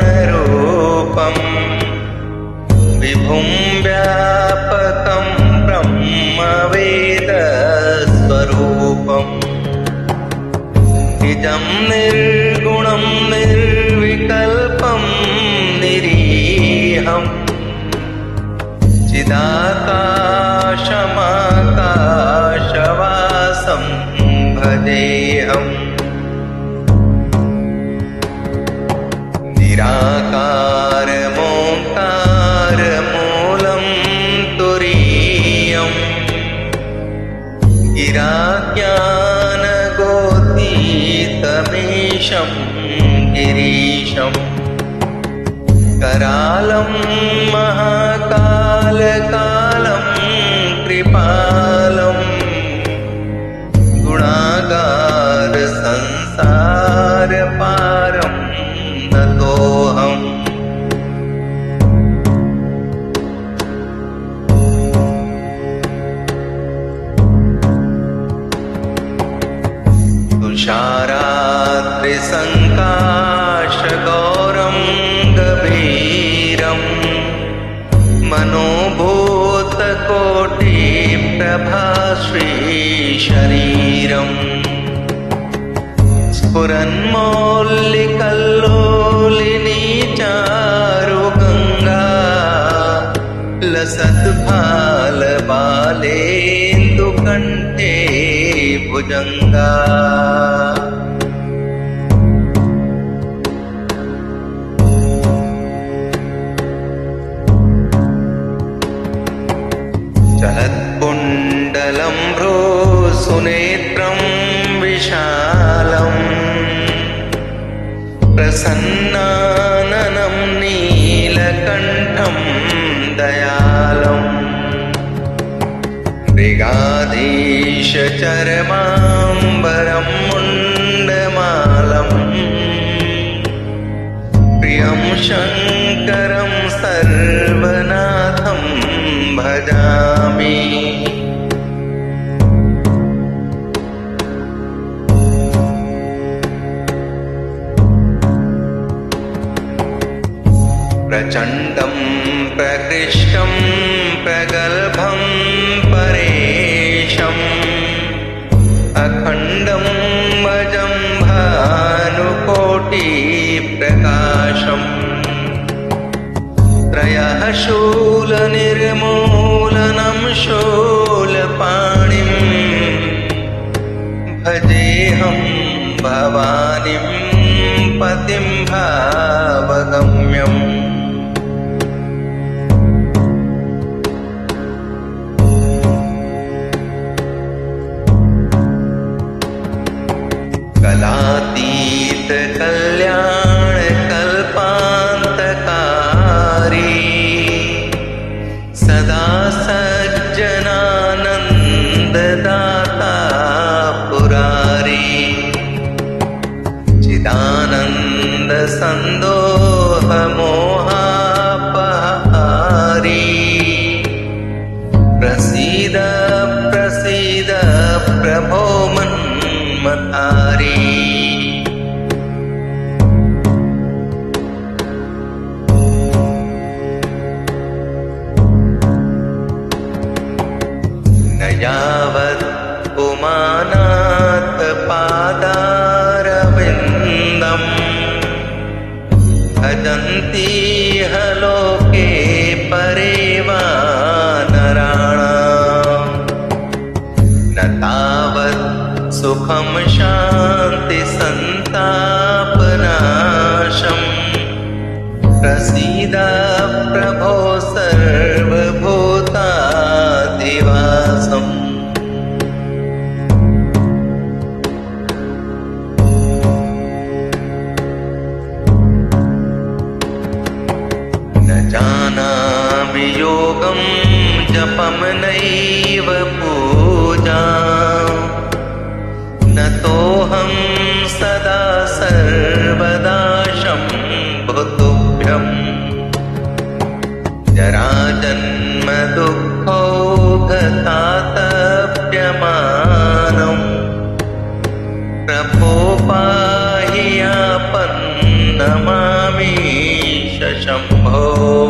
नमामीशमीशाननिर्वाणरूपम् विभुं व्यापकं ब्रह्मवेदस्वरूपम् निजं निर्गुणं निर्विकल्पं निरीहम् चिदाकाशमाकाशवासं भजेऽहम् निराकारमोङ्कारमूलं तुरीयम् गिराज्ञानगोतीतमीशं गिरीशम् करालं महाकालकालं कृपालं गुणागार संसारपारं नतोऽहम् तुषाराद्रिसङ्काशगौरं गभीरं मनोभूतकोटिप्रभाश्रीशरीरम् स्फुरन्मौलिकल्लोलिनी चारुगङ्गा लसद्भालबालेन्दुकण्ठे भुजङ्गा चलत्कुण्डलं भ्रूसुनेत्रं विशालम् प्रसन्नाननं नीलकण्ठं दयालम् मृगाधीशचर्माम्बरं मुण्डमालम् प्रियं शङ्करं सर्वनाथं भजामि प्रचण्डं प्रकृष्टं प्रगल्भं परेशम् अखण्डं वजं भानुकोटिप्रकाशम् त्रयः शूलनिर्मूलनं शूलपाणिं भजेऽहं भवानीं पतिं भावगम्यम् कलातीत कल्याणकल्पान्तकारी सदा सज्जनानन्ददाता पुरारी चिदानन्दसन्दोहमोहापहारी प्रसीद प्रसीद प्रभो मन्मथारी न यावत् उमानाथ पादारविन्दम् भजन्ति ह लोके परे वा नराणाम् न तावत् सुखं शान्ति सन्तापनाशम् प्रसीद प्रभो सर्वभूताधिवासम् न जानामि योगं जपं नैव पूजा न तोऽहं सदा सर्वदा शम्भुतुभ्यम् जराजन्म दुःखौघतातप्यमानम् कोपाहि यापन्नमामीश शम्भो।